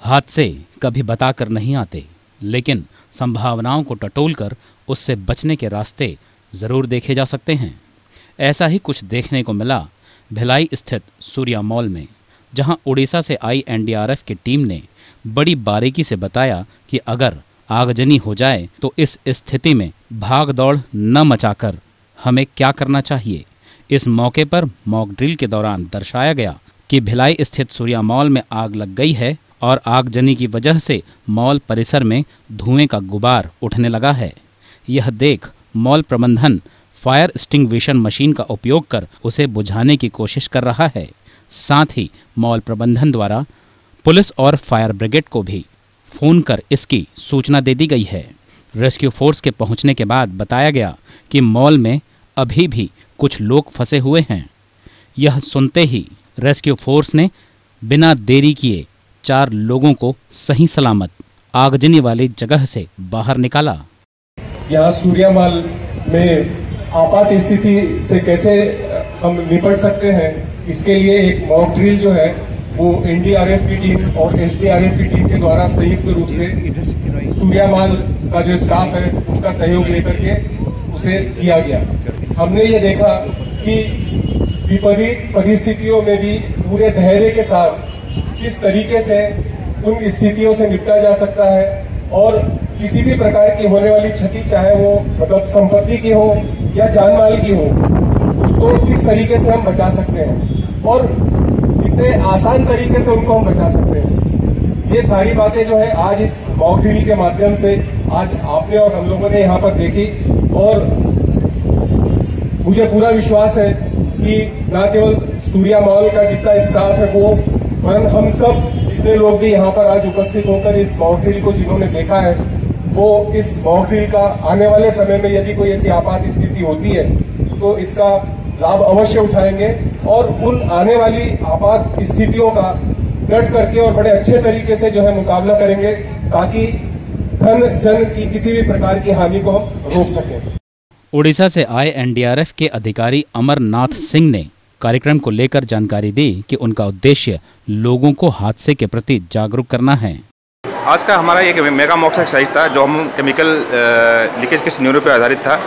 हादसे कभी बताकर नहीं आते, लेकिन संभावनाओं को टटोलकर उससे बचने के रास्ते जरूर देखे जा सकते हैं। ऐसा ही कुछ देखने को मिला भिलाई स्थित सूर्या मॉल में, जहां उड़ीसा से आई एनडीआरएफ की टीम ने बड़ी बारीकी से बताया कि अगर आगजनी हो जाए तो इस स्थिति में भाग दौड़ न मचाकर हमें क्या करना चाहिए। इस मौके पर मॉक ड्रिल के दौरान दर्शाया गया कि भिलाई स्थित सूर्या मॉल में आग लग गई है और आगजनी की वजह से मॉल परिसर में धुएं का गुबार उठने लगा है। यह देख मॉल प्रबंधन फायर एक्सटिंग्विशर मशीन का उपयोग कर उसे बुझाने की कोशिश कर रहा है। साथ ही मॉल प्रबंधन द्वारा पुलिस और फायर ब्रिगेड को भी फोन कर इसकी सूचना दे दी गई है। रेस्क्यू फोर्स के पहुंचने के बाद बताया गया कि मॉल में अभी भी कुछ लोग फंसे हुए हैं। यह सुनते ही रेस्क्यू फोर्स ने बिना देरी किए 4 लोगों को सही सलामत आगजनी वाली जगह से बाहर निकाला। यहाँ सूर्या मॉल में आपात स्थिति से कैसे हम निपट सकते हैं, इसके लिए एक मॉक ड्रिल जो है वो एनडीआरएफ की टीम और एसडीआरएफ की टीम के द्वारा संयुक्त रूप से सूर्या मॉल का जो स्टाफ है उनका सहयोग लेकर के उसे किया गया। हमने ये देखा कि विपरीत परिस्थितियों में भी पूरे धैर्य के साथ किस तरीके से उन स्थितियों से निपटा जा सकता है और किसी भी प्रकार की होने वाली क्षति, चाहे वो मतलब संपत्ति की हो या जान माल की हो, उसको किस तरीके से हम बचा सकते हैं और कितने आसान तरीके से उनको हम बचा सकते हैं। ये सारी बातें जो है आज इस मॉक ड्रिल के माध्यम से आज आपने और हम लोगों ने यहाँ पर देखी और मुझे पूरा विश्वास है कि न केवल सूर्या मॉल का जितना स्टाफ है वो, वरन हम सब जितने लोग भी यहाँ पर आज उपस्थित होकर इस मॉक ड्रिल को जिन्होंने देखा है, वो इस मॉक ड्रिल का आने वाले समय में यदि कोई ऐसी आपात स्थिति होती है तो इसका लाभ अवश्य उठाएंगे और उन आने वाली आपात स्थितियों का डट करके और बड़े अच्छे तरीके से जो है मुकाबला करेंगे, ताकि धन जन की किसी भी प्रकार की हानि को हम रोक सकें। उड़ीसा से आए एनडीआरएफ के अधिकारी अमरनाथ सिंह ने कार्यक्रम को लेकर जानकारी दी कि उनका उद्देश्य लोगों को हादसे के प्रति जागरूक करना है। आज का हमारा एक मेगा मॉक एक्सरसाइज था जो हम केमिकल लीकेज के सिनेरियो पर आधारित था।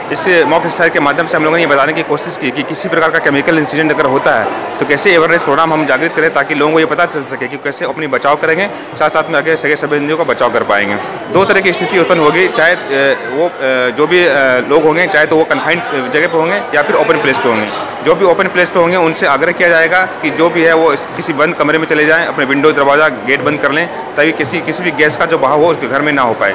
इस मॉक एक्सरसाइज के माध्यम से हम लोगों ने ये बताने की कोशिश की कि किसी प्रकार का केमिकल इंसिडेंट अगर होता है तो कैसे अवेयरनेस प्रोग्राम हम जागृत करें, ताकि लोगों को ये पता चल सके कि कैसे अपनी बचाव करेंगे, साथ साथ में आगे सगे संबंधियों का बचाव कर पाएंगे। दो तरह की स्थिति उत्पन्न होगी, चाहे वो जो भी लोग होंगे, चाहे तो वो कन्फाइंड जगह पर होंगे या फिर ओपन प्लेस पे होंगे। जो भी ओपन प्लेस पे होंगे उनसे आग्रह किया जाएगा कि जो भी है वो किसी बंद कमरे में चले जाएं, अपने विंडो दरवाज़ा गेट बंद कर लें, ताकि किसी भी गैस का जो बहाव हो उसके घर में ना हो पाए।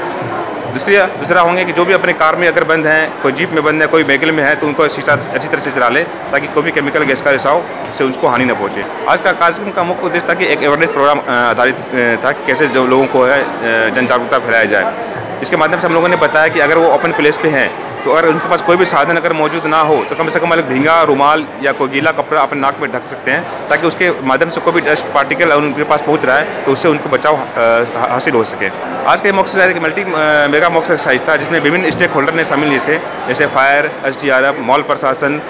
दूसरा होंगे कि जो भी अपने कार में अगर बंद हैं, कोई जीप में बंद है, कोई व्हीकल में है, तो उनको शीशा अच्छी तरह से चला ले, ताकि कोई भी केमिकल गैस का रिसाव से उसको हानि न पहुंचे। आज का कार्यक्रम का मुख्य उद्देश्य था कि एक अवेयरनेस प्रोग्राम आधारित था कि कैसे जो लोगों को है जन जागरूकता फैलाया जाए। इसके माध्यम से हम लोगों ने बताया कि अगर वो ओपन प्लेस पे हैं तो अगर उनके पास कोई भी साधन अगर मौजूद ना हो तो कम से कम भींगा रुमाल या कोई गीला कपड़ा अपने नाक में ढक सकते हैं, ताकि उसके माध्यम से कोई भी डस्ट पार्टिकल उनके पास पहुंच रहा है तो उससे उनको बचाव हासिल हो सके। आज का mock exercise mega mock exercise था जिसमें विभिन्न स्टेक होल्डर ने शामिल लिए थे, जैसे फायर, एसडीआरएफ, मॉल प्रशासन,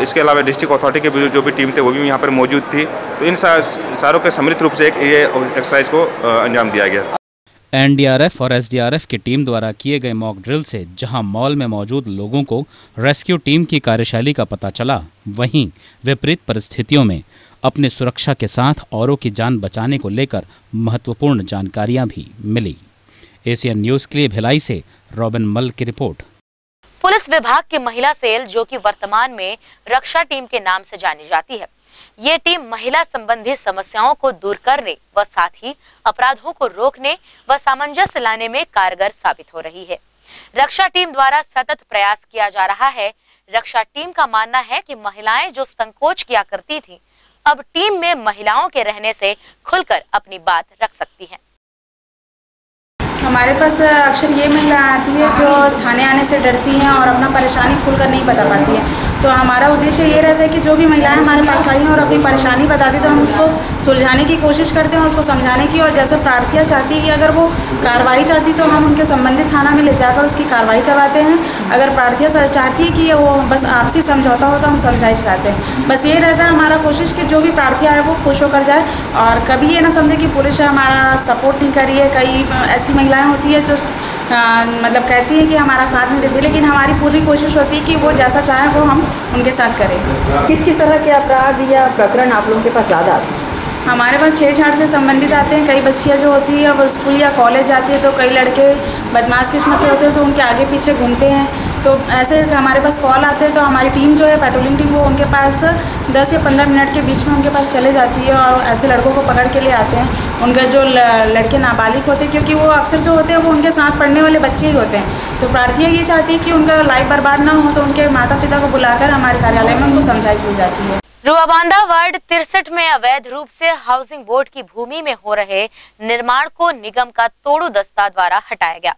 इसके अलावा डिस्ट्रिक्ट अथॉरिटी के जो भी टीम थे वो भी यहाँ पर मौजूद थी। तो इन सारों के सम्मिलित रूप से ये एक्सरसाइज को अंजाम दिया गया। एनडीआरएफ और एसडीआरएफ की टीम द्वारा किए गए मॉक ड्रिल से जहां मॉल में मौजूद लोगों को रेस्क्यू टीम की कार्यशैली का पता चला, वहीं विपरीत परिस्थितियों में अपने सुरक्षा के साथ औरों की जान बचाने को लेकर महत्वपूर्ण जानकारियां भी मिली। एशियन न्यूज़ के लिए भिलाई से रॉबिन मल की रिपोर्ट। पुलिस विभाग की महिला सेल, जो कि वर्तमान में रक्षा टीम के नाम से जानी जाती है, ये टीम महिला संबंधी समस्याओं को दूर करने व साथ ही अपराधों को रोकने व सामंजस्य लाने में कारगर साबित हो रही है। रक्षा टीम द्वारा सतत प्रयास किया जा रहा है। रक्षा टीम का मानना है कि महिलाएं जो संकोच किया करती थीं, अब टीम में महिलाओं के रहने से खुलकर अपनी बात रख सकती हैं। हमारे पास अक्सर ये महिला आती है जो थाने आने से डरती हैं और अपना परेशानी खुलकर नहीं बता पाती हैं। तो हमारा उद्देश्य ये रहता है कि जो भी महिलाएं हमारे पास आई हैं और अपनी परेशानी बताती तो हम उसको सुलझाने की कोशिश करते हैं, उसको समझाने की। और जैसे प्रार्थियाँ चाहती है कि अगर वो कार्रवाई चाहती तो हम उनके संबंधित थाना में ले जाकर उसकी कार्रवाई करवाते हैं। अगर प्रार्थियाँ चाहती है कि वो बस आपसी समझौता हो तो हम समझाइश चाहते हैं। बस ये रहता है हमारा कोशिश कि जो भी प्रार्थियाँ है वो खुश होकर जाए और कभी ये ना समझे कि पुलिस हमारा सपोर्ट नहीं कर रही है। कई ऐसी महिलाएं होती है जो मतलब कहती है कि हमारा साथ नहीं देती, लेकिन हमारी पूरी कोशिश होती है कि वो जैसा चाहे वो हम उनके साथ करें। किस किस तरह के अपराध या प्रकरण आप लोगों के पास ज़्यादा आते हैं? हमारे पास छेड़छाड़ से संबंधित आते हैं। कई बच्चियाँ जो होती है वो स्कूल या कॉलेज जाती है तो कई लड़के बदमाश किस्म के होते हैं तो उनके आगे पीछे घूमते हैं। तो ऐसे हमारे पास कॉल आते हैं तो हमारी टीम जो है पेट्रोलिंग टीम वो उनके पास 10 या 15 मिनट के बीच में उनके पास चले जाती है और ऐसे लड़कों को पकड़ के ले आते हैं। उनके जो लड़के नाबालिग होते हैं, क्योंकि वो अक्सर जो होते हैं वो उनके साथ पढ़ने वाले बच्चे ही होते हैं, तो प्रार्थियाँ ये चाहती है कि उनका लाइफ बर्बाद ना हो, तो उनके माता पिता को बुलाकर हमारे कार्यालय में उनको समझाइश दी जाती है। रुआबांदा वार्ड 63 में अवैध रूप से हाउसिंग बोर्ड की भूमि में हो रहे निर्माण को निगम का तोड़ू दस्ता द्वारा हटाया गया।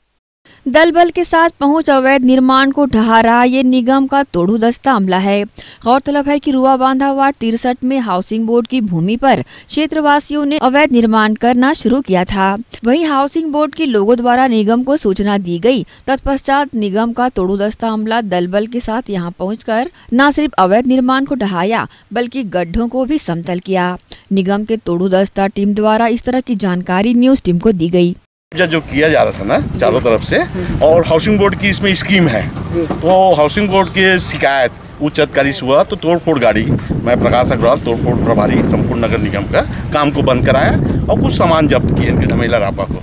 दल बल के साथ पहुंच अवैध निर्माण को ढहा रहा ये निगम का तोड़ू दस्ता अमला है। गौरतलब है कि रुआबांदा वार्ड 63 में हाउसिंग बोर्ड की भूमि पर क्षेत्रवासियों ने अवैध निर्माण करना शुरू किया था। वहीं हाउसिंग बोर्ड के लोगों द्वारा निगम को सूचना दी गई। तत्पश्चात निगम का तोड़ू दस्ता अमला दल बल के साथ यहां पहुंचकर न सिर्फ अवैध निर्माण को ढहाया बल्कि गड्ढों को भी समतल किया। निगम के तोड़ू दस्ता टीम द्वारा इस तरह की जानकारी न्यूज टीम को दी गई। जो किया जा रहा था ना चारों तरफ से, और हाउसिंग बोर्ड की इसमें स्कीम है, तो हाउसिंग बोर्ड की शिकायत उच्च अधिकारी से हुआ तो तोड़फोड़ गाड़ी, मैं प्रकाश अग्रवाल तोड़फोड़ प्रभारी संपूर्ण नगर निगम का काम को बंद कराया और कुछ सामान जब्त किए इनके ढमेला रापा को।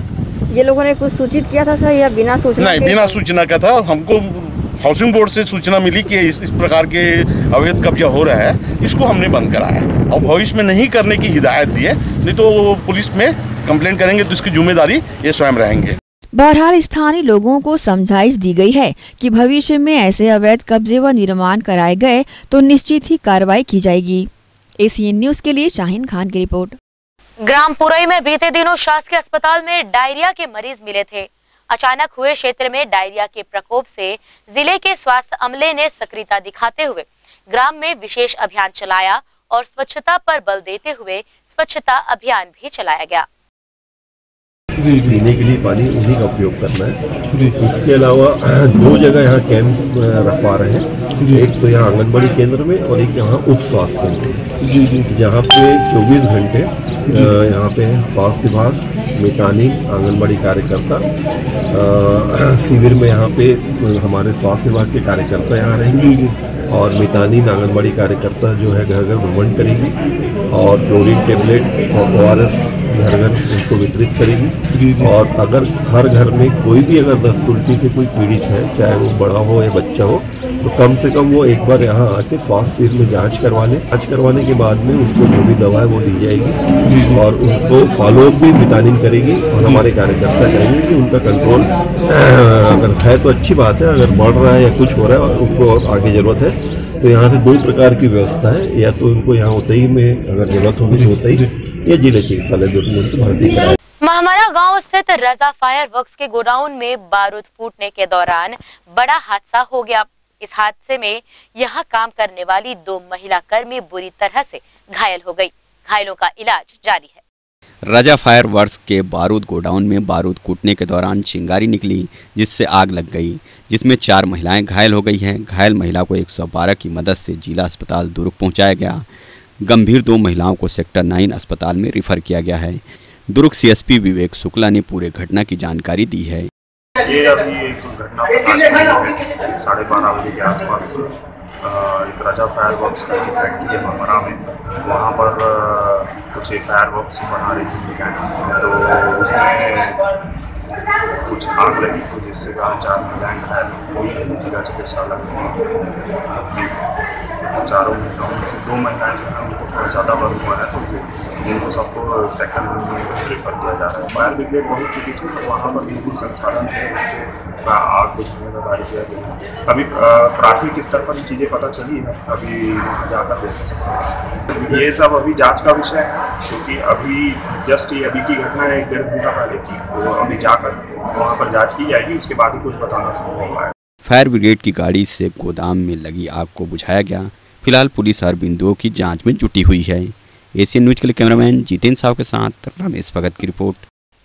ये लोगों ने कुछ सूचित किया था सर या बिना सूचना? नहीं, बिना सूचना का था। हमको हाउसिंग बोर्ड से सूचना मिली कि इस प्रकार के अवैध कब्जा हो रहा है, इसको हमने बंद कराया और भविष्य में नहीं करने की हिदायत दी है, नहीं तो पुलिस में कंप्लेंट करेंगे तो इसकी जिम्मेदारी ये स्वयं रहेंगे। बहरहाल स्थानीय लोगों को समझाइश दी गई है कि भविष्य में ऐसे अवैध कब्जे व निर्माण कराए गए तो निश्चित ही कार्रवाई की जाएगी। एसीएन न्यूज के लिए शाहीन खान की रिपोर्ट। ग्राम पुरई में बीते दिनों शासकीय अस्पताल में डायरिया के मरीज मिले थे। अचानक हुए क्षेत्र में डायरिया के प्रकोप से जिले के स्वास्थ्य अमले ने सक्रियता दिखाते हुए ग्राम में विशेष अभियान चलाया और स्वच्छता पर बल देते हुए स्वच्छता अभियान भी चलाया गया। पीने के लिए पानी उन्हीं का उपयोग करना है। इसके अलावा 2 जगह यहाँ कैंप रखवा रहे हैं, एक तो यहाँ आंगनबाड़ी केंद्र में और एक यहाँ उप स्वास्थ्य केंद्र, जहाँ पे 24 घंटे यहाँ पे स्वास्थ्य विभाग, मैकेनिक, आंगनबाड़ी कार्यकर्ता शिविर में यहाँ पे हमारे स्वास्थ्य विभाग के कार्यकर्ता यहाँ रहेंगे और मैकेनिक आंगनबाड़ी कार्यकर्ता जो है घर घर भ्रमण करेगी और क्लोरीन टेबलेट और ORS घर घर उसको वितरित करेगी। और अगर हर घर में कोई भी अगर दस्त उल्टी से कोई पीड़ित है, चाहे वो बड़ा हो या बच्चा हो, तो कम से कम वो एक बार यहाँ आके स्वास्थ्य शिविर में जांच करवा ले। जांच करवाने के बाद में उनको जो भी दवा है वो दी जाएगी और उनको फॉलोअप भी विटामिन करेगी और हमारे कार्यकर्ता करेंगे कि उनका कंट्रोल अगर है तो अच्छी बात है, अगर बढ़ रहा है या कुछ हो रहा है और उनको और आगे जरूरत है तो यहाँ से 2 प्रकार की व्यवस्था है, या तो उनको यहाँ उतई में अगर जरूरत होगी तो उतई या जिले चिकित्सालय जो भर्ती कराए। महमरा गांव स्थित रजा फायर वर्क्स के गोडाउन में बारूद फूटने के दौरान बड़ा हादसा हो गया। इस हादसे में यहां काम करने वाली 2 महिला कर्मी बुरी तरह से घायल हो गई। घायलों का इलाज जारी है। रजा फायर वर्क्स के बारूद गोडाउन में बारूद कूटने के दौरान चिंगारी निकली, जिससे आग लग गई, जिसमें 4 महिलाएं घायल हो गई हैं। घायल महिला को 112 की मदद से जिला अस्पताल दुर्ग पहुंचाया गया। गंभीर 2 महिलाओं को सेक्टर 9 अस्पताल में रेफर किया गया है। दुर्ग CSP विवेक शुक्ला ने पूरे घटना की जानकारी दी है। ये अभी एक घटना 12:30 बजे के आसपास एक रजा फायर वर्क्स की फैक्ट्री है महमरा में, वहाँ पर कुछ फायर वर्क्स बना रही थी तो उसमें कुछ आग लगी तो जिससे 4 महिलाएं घायल हुई। जिला चिकित्सालय में चारों महिलाओं में से 2 महिलाएं जो हैं उनको बहुत ज़्यादा बल हुआ है तो जिनको सबको सेकंड में रेफर किया जा रहा है। फायर ब्रिगेड बहुत चुकी थी तो वहाँ पर भी संसाधन थे, उससे आग बुझाने का कार्य किया गया। अभी प्राथमिक स्तर पर चीज़ें पता चली है, अभी वहाँ जाकर देख सकते। ये सब अभी जांच का विषय है क्योंकि अभी जस्ट ये अभी की घटना है 1-1.5 घंटा पहले की, तो अभी जाकर वहाँ पर जाँच की जाएगी, उसके बाद ही कुछ बताना संभव होगा। फायर ब्रिगेड की गाड़ी से गोदाम में लगी आग को बुझाया गया। फिलहाल पुलिस हर बिंदुओं की जांच में जुटी हुई है। एशियन न्यूज के लिए कैमरामैन जितेंद्र साहू के साथ रमेश भगत की रिपोर्ट।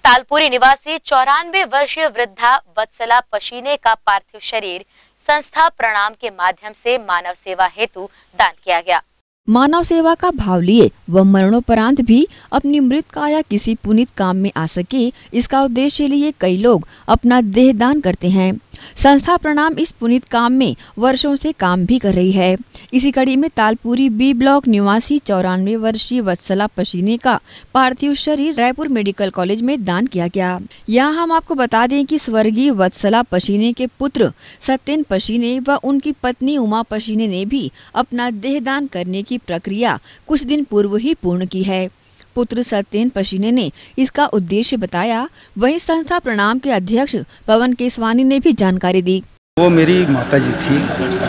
तालपुरी निवासी 94 वर्षीय वृद्धा वत्सला पशीने का पार्थिव शरीर संस्था प्रणाम के माध्यम से मानव सेवा हेतु दान किया गया। मानव सेवा का भाव लिए व मरणोपरांत भी अपनी मृत काया किसी पुनीत काम में आ सके, इसका उद्देश्य लिए कई लोग अपना देह दान करते हैं। संस्था प्रणाम इस पुनीत काम में वर्षों से काम भी कर रही है। इसी कड़ी में तालपुरी B ब्लॉक निवासी 94 वर्षीय वत्सला पशीने का पार्थिव शरीर रायपुर मेडिकल कॉलेज में दान किया गया। यहाँ हम आपको बता दें कि स्वर्गीय वत्सला पशीने के पुत्र सत्येन पशीने व उनकी पत्नी उमा पशीने ने भी अपना देह दान करने की प्रक्रिया कुछ दिन पूर्व ही पूर्ण की है। पुत्र सत्येन पशीने ने इसका उद्देश्य बताया। वहीं संस्था प्रणाम के अध्यक्ष पवन केसवानी ने भी जानकारी दी। वो मेरी माता जी थी,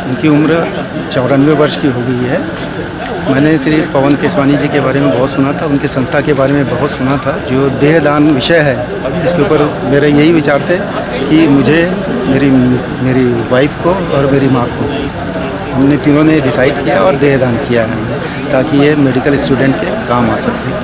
उनकी उम्र 94 वर्ष की हो गई है। मैंने श्री पवन केसवानी जी के बारे में बहुत सुना था, उनकी संस्था के बारे में बहुत सुना था। जो देहदान विषय है इसके ऊपर मेरे यही विचार थे कि मुझे मेरी वाइफ को और मेरी माँ को हमने तीनों ने डिसाइड किया और देहदान किया है ताकि ये मेडिकल स्टूडेंट के काम आ सके।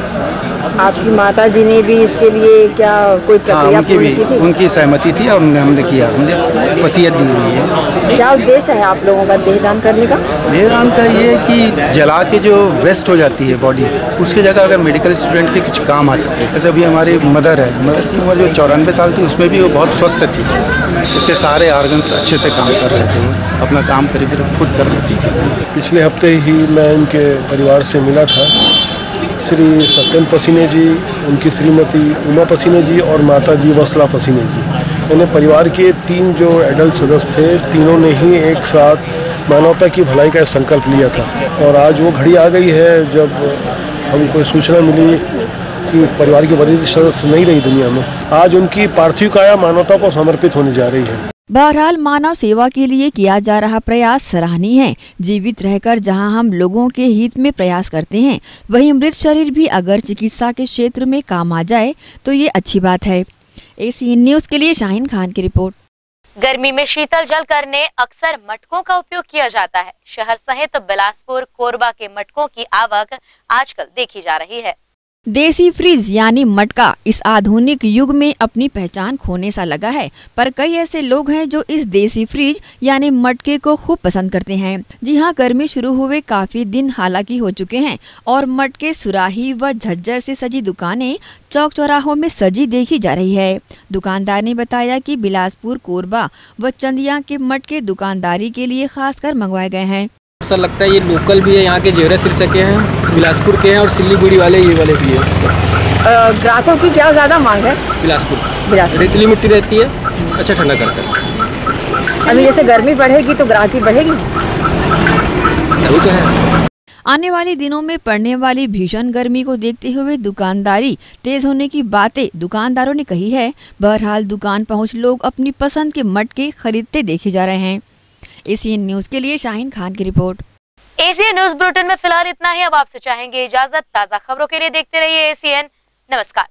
आपकी माता जी ने भी इसके लिए क्या कोई प्रक्रिया पूरी की थी? उनकी सहमति थी और हमने किया, मुझे वसीयत दी हुई है। क्या उद्देश्य है आप लोगों का देहदान करने का? देहदान का ये कि जला के जो वेस्ट हो जाती है बॉडी, उसकी जगह अगर मेडिकल स्टूडेंट के कुछ काम आ सके। जैसे अभी हमारी मदर है, मदर की उम्र जो 94 साल थी, उसमें भी वो बहुत स्वस्थ थी, उसके सारे ऑर्गन्स अच्छे से काम कर रहे थे, वो अपना काम करीब खुद कर लेती थी। पिछले हफ्ते ही मैं इनके परिवार से मिला था श्री सत्यम पसीने जी, उनकी श्रीमती उमा पसीने जी और माता जी वसला पसीने जी, यानी परिवार के 3 जो एडल्ट सदस्य थे, तीनों ने ही एक साथ मानवता की भलाई का संकल्प लिया था। और आज वो घड़ी आ गई है जब हमको सूचना मिली कि परिवार के वरिष्ठ सदस्य नहीं रही दुनिया में। आज उनकी पार्थिव काया मानवता को समर्पित होने जा रही है। बहरहाल मानव सेवा के लिए किया जा रहा प्रयास सराहनीय है। जीवित रहकर जहां हम लोगों के हित में प्रयास करते हैं, वहीं मृत शरीर भी अगर चिकित्सा के क्षेत्र में काम आ जाए तो ये अच्छी बात है। एसीएन न्यूज के लिए शाहीन खान की रिपोर्ट। गर्मी में शीतल जल करने अक्सर मटकों का उपयोग किया जाता है। शहर सहित बिलासपुर, कोरबा के मटकों की आवक आजकल देखी जा रही है। देसी फ्रिज यानी मटका इस आधुनिक युग में अपनी पहचान खोने सा लगा है, पर कई ऐसे लोग हैं जो इस देसी फ्रिज यानी मटके को खूब पसंद करते हैं। जी हां, गर्मी शुरू हुए काफी दिन हालांकि हो चुके हैं और मटके, सुराही व झज्जर से सजी दुकानें चौक चौराहों में सजी देखी जा रही है। दुकानदार ने बताया कि बिलासपुर, कोरबा व चंदिया के मटके दुकानदारी के लिए खासकर मंगवाए गए हैं। ऐसा लगता है ये लोकल भी है, यहाँ के जेवरा सिरसा के हैं, बिलासपुर के हैं और सिल्लीगुड़ी वाले ये वाले भी हैं। ग्राहकों की क्या ज़्यादा मांग है? बिलासपुर रेतीली मिट्टी रहती है, अच्छा ठंडा करता है। अभी जैसे गर्मी बढ़ेगी तो ग्राहकी बढ़ेगी, अभी तो है। आने वाले दिनों में पड़ने वाली भीषण गर्मी को देखते हुए दुकानदारी तेज होने की बातें दुकानदारों ने कही है। बहरहाल दुकान पहुँच लोग अपनी पसंद के मटके खरीदते देखे जा रहे हैं। एसीएन न्यूज के लिए शाहीन खान की रिपोर्ट। एसीएन न्यूज बुलेटिन में फिलहाल इतना ही। अब आपसे चाहेंगे इजाजत। ताज़ा खबरों के लिए देखते रहिए एसीएन। नमस्कार।